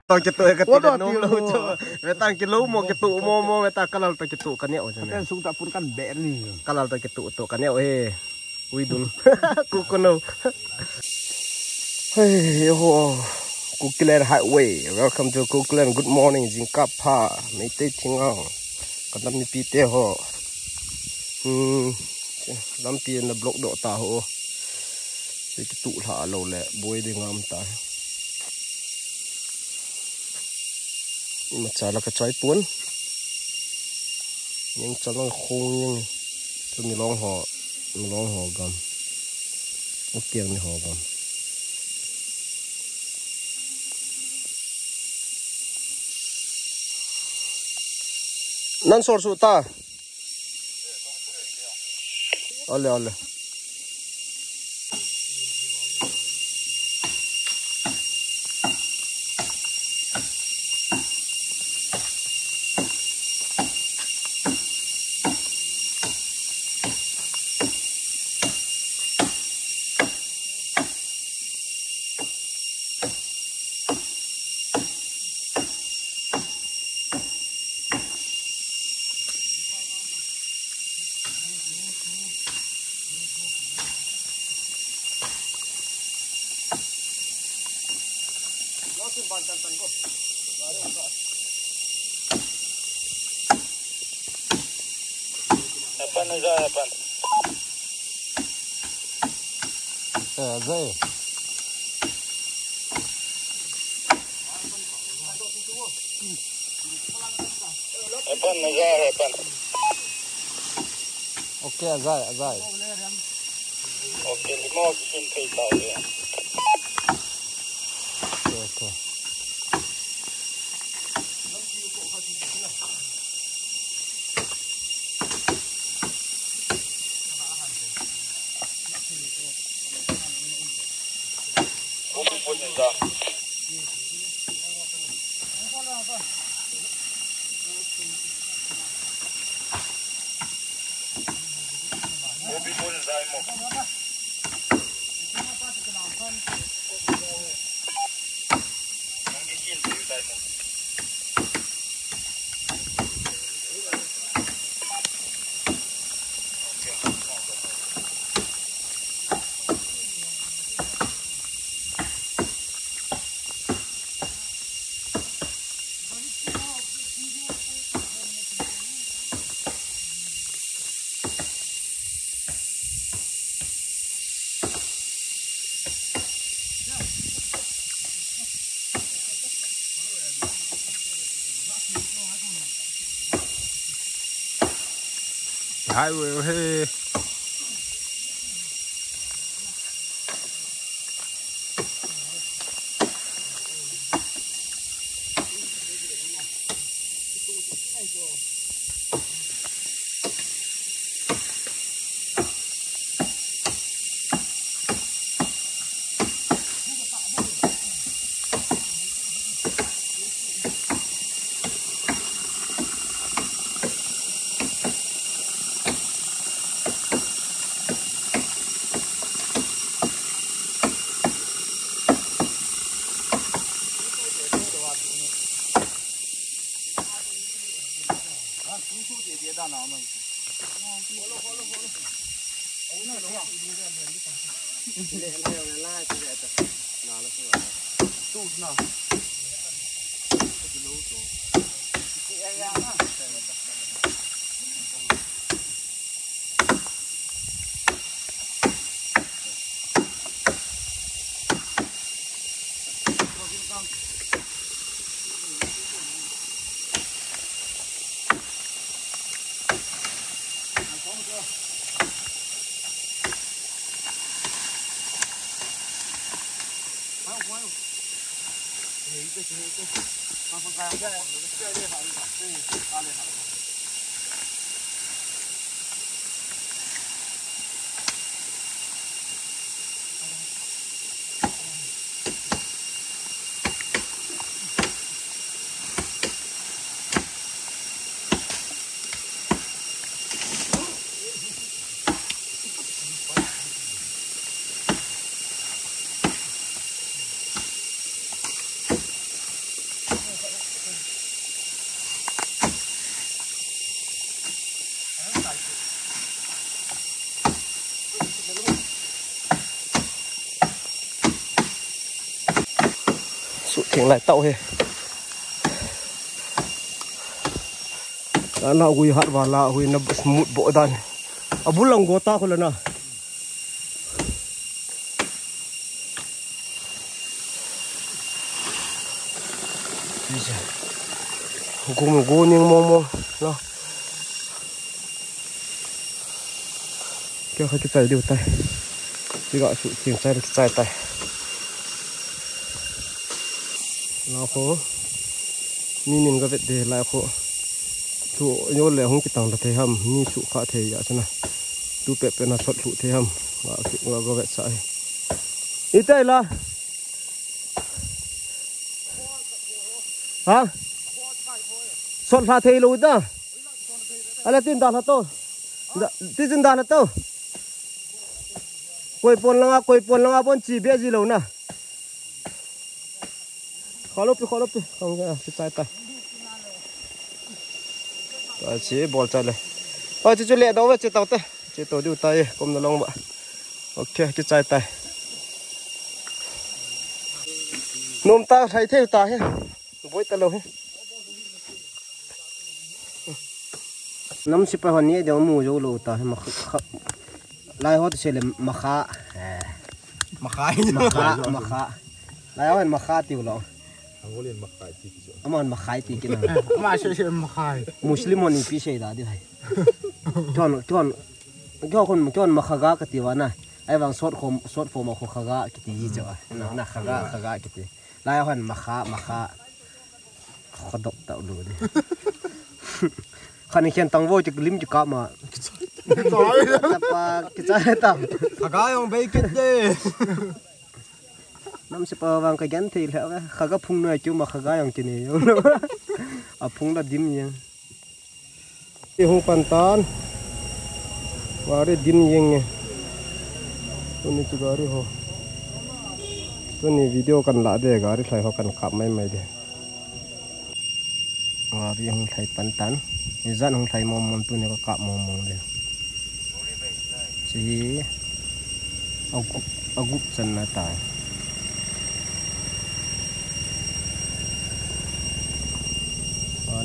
Tao kita ketika nung lu tu, metang kilo mau kita mau metang kalau tak kita kan ya macam ni. Kan sung tak pun kan ber ni. Kalau tak kita tu kan ya, widul, kukuno. Hey yo, Cookland Highway. Welcome to Cookland. Good morning, Jinkapa. Mete tinggal. Kadang ni pite ho. Lampi na blok dok tahu. Jadi tu lah lo le, boy dengan amta. Macam ka chai pun yang chalang khong yang tu mi long ho gam okiang ni ho gam nan sor su ta ole Apaan Azai, apaan? Azai. Apaan Azai, apaan? Okey Azai. Okey, 5 kisim tahu ya. Okey. Pun dah. Mobil pun dah mo. Mungkin tu dah mo. Highway. สุเถียงหลายเต้าเฮแล้วเราคุยหัดว่าเราคุยนับสมุดโบดันอาบุลังโกตาคนละนะนี่จ้ะกูมันกูนิ่งมองเนาะเกี่ยวกับใจเดียวตายที่ก็สุเถียงใจใจตายเราโคนี่นินก็เวทเดลายโคสุโยนเลยห้องกิตังตะเทียมนี่สุขาเทียใช่ไหมดูเป็ดเป็นนักสดสุเทียมว่าสุเราก็เวทใส่อีเต้ละฮะสดขาเทียรู้จ้ะอะไรตินดาลโต้ตินดาลโต้คุยปนลงอ่ะปนจีเบียจีโลนะขอลบไปของแกไปใจตายตัวชี้บอลใจเลยจะเลี้ยดเอาไว้จะต่อเตะจะต่อดูตายก้มนลงบ่โอเคจะใจตายนุ่มตาไทยเท่ตาเฮ้บ่อยตะโลเฮ้น้ำสิไปหันนี้เดี๋ยวมูจะโลตาให้มาไล่เขาจะเชื่อเลยมาค้าไล่เขาเห็นมาค้าติวหรออามันมาขายตีกินนะมาเชื่อมาขายมุสลิมนี่พิเศษได้ด้วยจอนมาขากกติวานะไอ้บางสดโฟมาขากกติยี่จ้ะนะขากกติไล่เขาเห็นมาค้าขดกเต่าดูดิขันนี้เขียนตังโวจะลิ้มจะกลับมาแต่ปากกิจใจต่ำขากยังไปกินเด้น้ำสปาวังกันทีแล้วนะข้าก็พุ่งหน่อยจู่มาข้าก็ยังจีนี่พุ่งแล้วดิ้มยังที่หงปันตานว่าได้ดิ้มยังไงตัวนี้จุกอะไรหัวตัวนี้วิดีโอกันละเด็กอะไรใส่เขากันขับไม่เด็กว่าที่หงใส่ปันตานนี่จันหงใส่มอมตัวนี้ก็ขับมอมเดียวสิเอากุบจันน่าตาย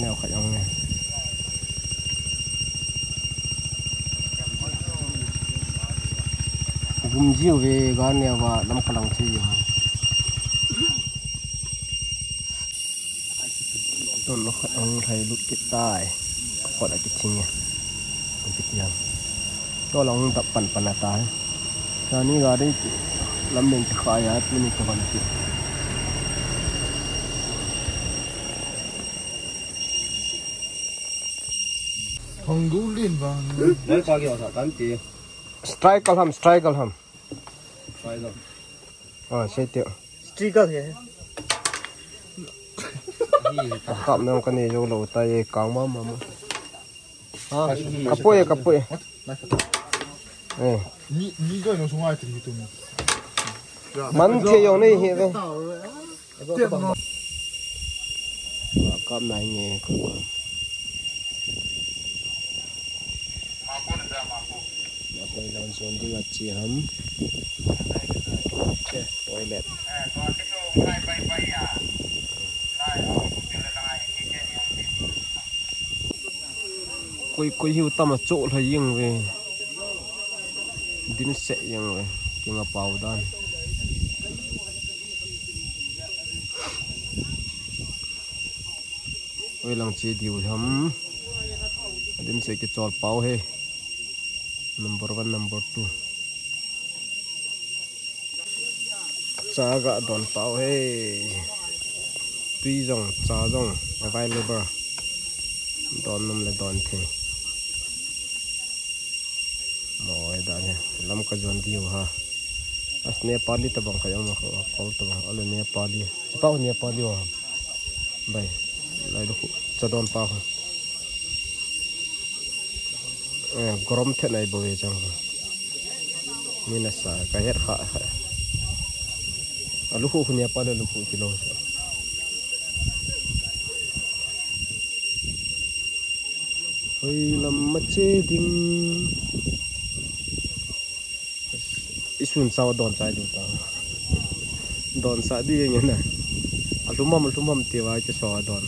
แนวขยันไงกุมจิ้วเวกันเนี่ยว่าน้ำขลังที่อยู่ต้นขยันไทยลุดกิดได้กดอะไรกิดทิ้งเนี่ยกิดยังตัวลองตับปั่นตายตอนนี้ก็ได้ลำเลียงจะขายตัวนี้ก็วันกิดของดูลินบ้างไม่ปากเกี่ยวกับการตีสไตร์กัลฮัมใช่เดียวสตรีกัลเหรอกับน้องกันนี่โยโลตายกลางมากับปุ้ยนี่ก็ยังสงสัยที่ตรงนี้มันเที่ยวนี่เห็นไหมกับนายเงี้ยไปลองส่วนที่ว่าจีฮัมโอ้ยเล็ดคุยหิวตั้มโจ้เลยยังเว้ยดินเสะยังเว้ยกินกระเป๋าด้านเว้ยลังจีดิวทำดินเสะกิจอดเป๋าเฮ้Number 1, number 2. Jaga don pau hey. Tui jong, cha jong available. Don num le don the. Moi da ne. Lam ka jon diu ha. As Nepali ta bang kayang ma ko ta bang ala Nepali. Pau Nepali wa. Bai. Lai du cha don pau. Grom thế này bồi chẳng nên là sao cái hết khá lúc khu nhà pa lúc khu kilo ôi làm mất chế đinh ít xuân sau đòn trái được ta đòn xã đi như này alumam ti wa che so don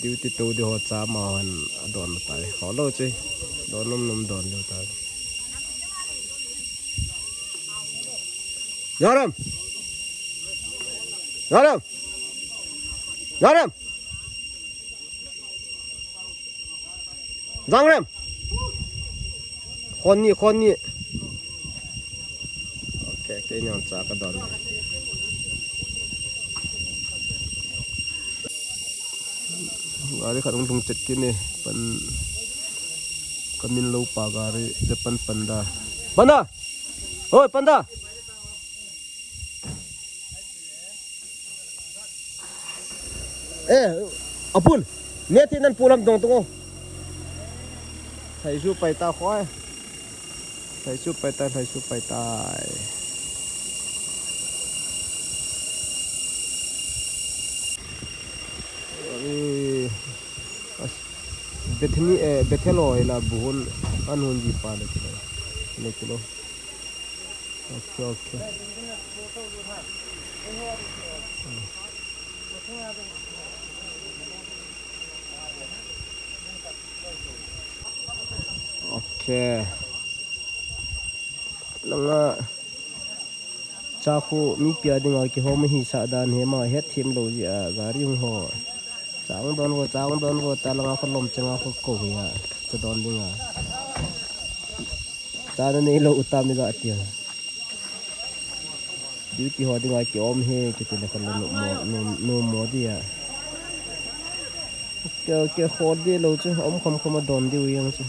duty to de ho cha ma han don ta ho lo che don nom don lo ta yaram Zangram khoni okay cái nhon cha ka don gari kharung tung chet ki ne pan kamin lo pa gari de panda oi panda apun ne thi nan pulam dong tungo thai su pai ta khoi thai su pai ta bethelo ila buhol anun ji pa le kilo okay langa cha khu mi pia dinga ki hom hi sa dan he ma het thim lo ji a gari ho chang don go ta langa kholom changa kho ko ya cha don dinga ta ne lo utami ga tia duty ho dinga ki om he ki te le no mo dia ke kho de lo chu om khom don di yang chu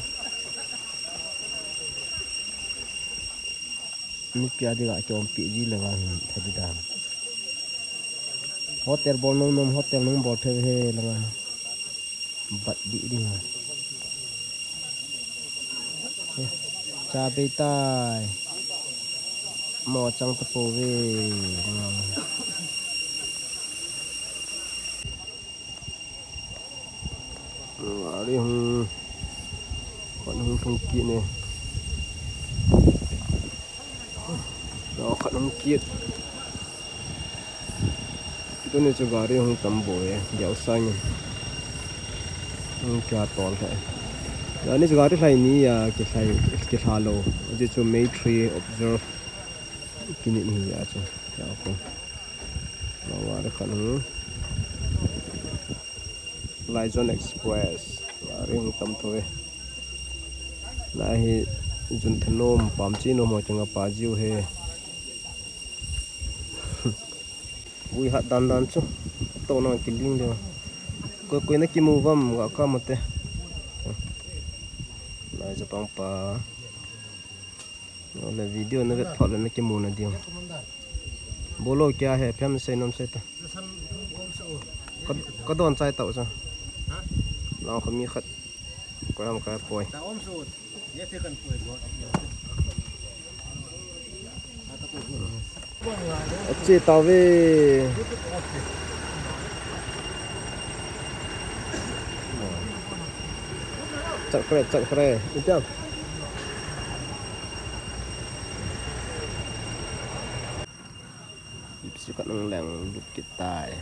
ni pia de ga chom pi ji le wan thadi da hotel bon nom hotel nom bo the he la bat di dinga cha be tai mo chang ta po ve ari hung kon hung thung ki ne đó khăn kiệt tôi nên cho gà đi không tầm bồi dẻo xanh không cho toàn thế đó nên cho gà đi này ní cái hà lô chỉ cho mấy tree observe cái này như vậy chứ đó không đó là cái khăn hung Lizon Express gà đi không tầm thôi này dùng thân nôm bám chi nôm mà chẳng có jiu he vui hạt đan chứ to nó kinh linh rồi coi nó kim vâm gạo cam một thế nàyจะต้องปลาแล้ววิดีโอนั้นถอดแล้วnó kim nó điều bolo क्या है phim xây nôm xây ta có đòn sai tàu saoเราเขามีขัดก็ทำการปล่อยchị tàu về chặt khỏe đi chưa chỉ có năng lượng đục cái tài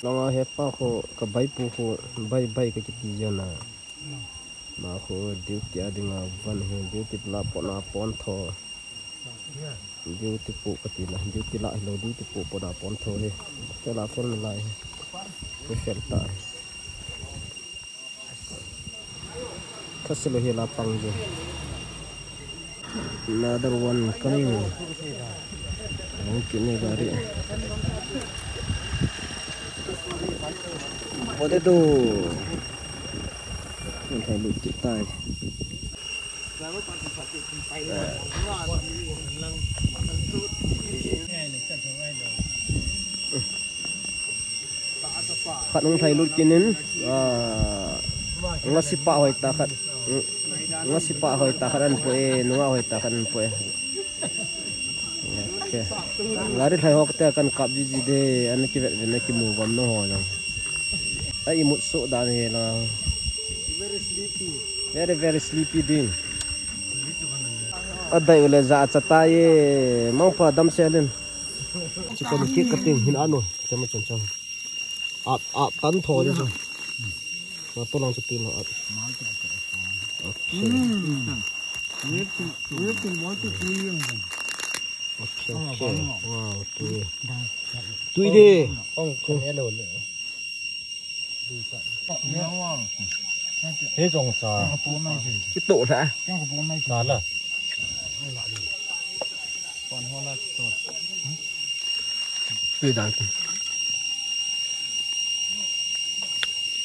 long he pa kho ka bai pu kho bai ka chi jona ma kho duty adinga van he duty la pon tho duty pu ka ti la duty la lo duty pu po da pon tho he se la fel la he fel ta kaselo he la pang jo another one coming mungkin ni dari potato thay lụt chít tay khát ông thay lụt kín nín ngắt sipa hồi ta khát ngắt sipa hồi ta khát ăn poe nunga hồi ta khát ăn poe okay ngari thay học ta kan kap ji de an ki ve na ki mu bam no ho jang ai mut so dan he na Very sleepy. very sleepy din adai ule za chatai mang pa dam selen chikon ki kating hin ano chama chon chon at tan tho de so na to lang chatin at okay wow tui đi Ông không nghe lồn nữa. Thế trồng xà. cái tổ đã Đó là. tui đang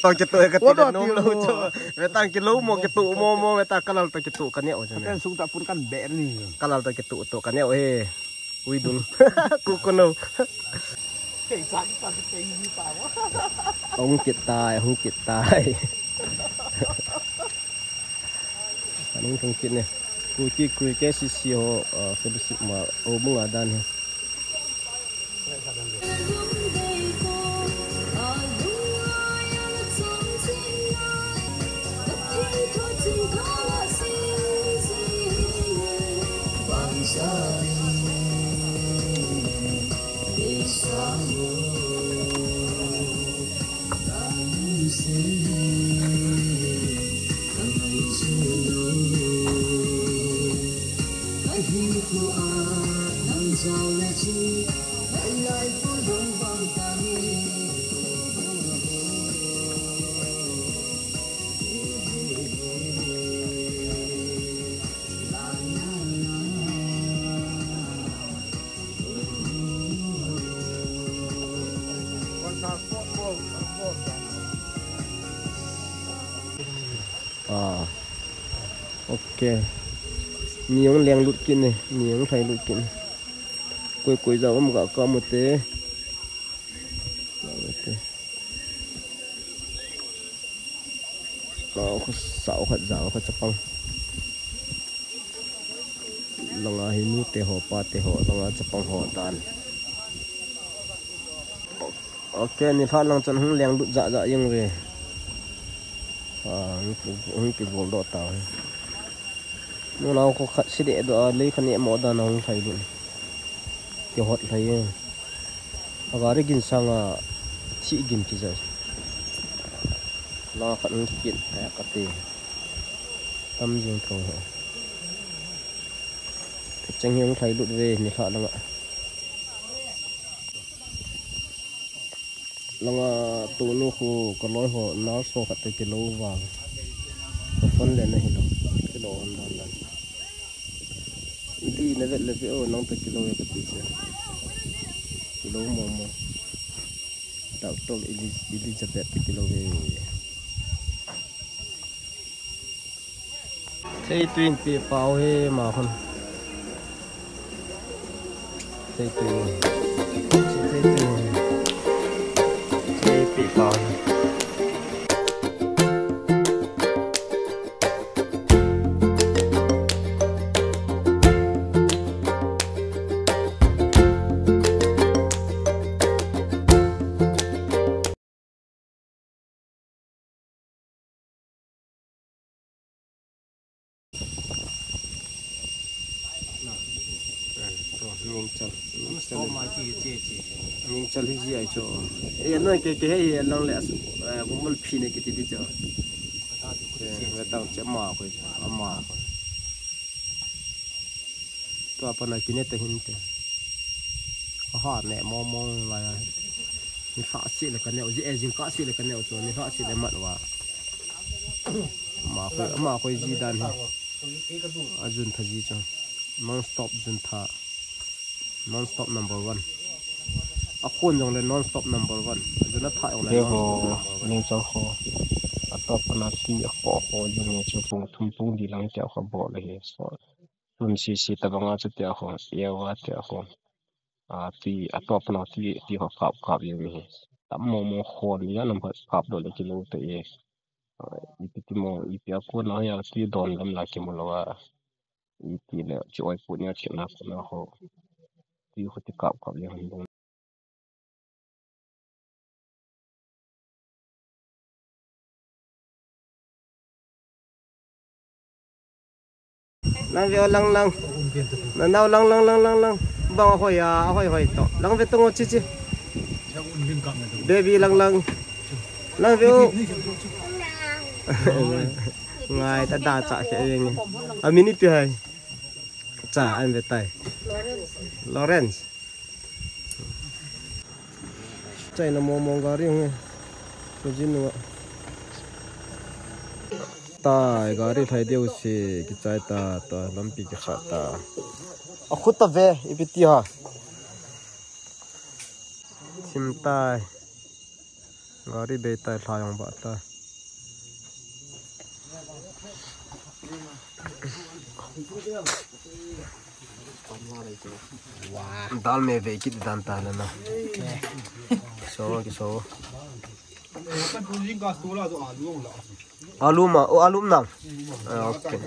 tang cái tuổi cái tuổi nông lâu cho về tăng cái lấu một cái tụ mo về ta kalau ta cái tụ cái nẹo cho nên Sung tak pun kan bek ni. kalau ta cái tụ cái nẹo he ui dun cu con đâu ông chết tai anh không chết nè cu chỉ cười cái xì xì ho cái xì mà ô mông ở đan he ok miếng leng lụt kín này miếng thay lụt kín cuối giờ mà gạo có một té nó có sáu hạt dạo hạt chapang langa hinu te ho pa te ho langa chapang ho dan ok ni pha lang chan hung leng lụt dạ yang về hung cái vùng đó tao nó nào có khát xí để đó lấy khăn nhẹ mỏ đàn ông thấy luôn kiểu hot thấy agar gin sang chi gin pizza lo khăn kiện hay cái gì tâm dương cầu hả tranh hiếu thấy lụt về nhiệt hạ lắm ạ lăng tụ nô khu có lối họ nó so khát tới cái lô vàng có phân lên này nó cái lô ăn đàn đi nó vậy là cái ô nông tới kilo cái gì chứ kilo mò tạo tôi Elizabeth kilo về thấy tuyên bị bao he mà không thấy tuyên thấy bị bao mình chăn cái gì ấy cho em nói cái hay năng lẽ cũng muốn pin này cái gì cho người ta chém mà thôi màตัวปนกินเนี่ยแต่หินแต่หอดเนี่ยมองอะไรมีฝาสีเลยกันเนี่ยจีจริงฝาสีเลยกันเนี่ยตัวนี้ฝาสีเลยมัดว่ามาคุยจีดันอาจุนทจีจัง non stop จุนทา non stop number 1อาคนจงเลย non stop number 1จุนละถ่ายออกเลย เดี๋ยวนี่เจ้าขอต่อปนาที่ขอยังไงจะคงทุ่มปุ่งดีหลังเจ้าเขาบอกเลยสอนรุ่นซีตะบังอาจจะเจ้าของเอวเจ้าของที่ต่อปนาที่เขาขับอย่างนี้ตั้มมองคนนี้นำขับโดยกิโลตัวเองอีพิมองอีเปียคนน้อยที่โดนลำลายกิโลว่าอีที่แล้วช่วยพูดเนี่ยเชื่อนะคนเขาที่เขาที่ขับอย่างนี้ lang ve lang lang na nau lang bang hoi to lang ve tongo chi baby lang lang ve ngai ta da cha ke yeng a mini pi hai cha an ve tai Lawrence chai na mo gari nge so jin no ta gari thai deu se ki chai ta lampi ki kha ta a khut ta ve ipiti ha sim tai gari be tai thayong ba ta dal me ve ki dan ta la na so alu ma o alu nang okay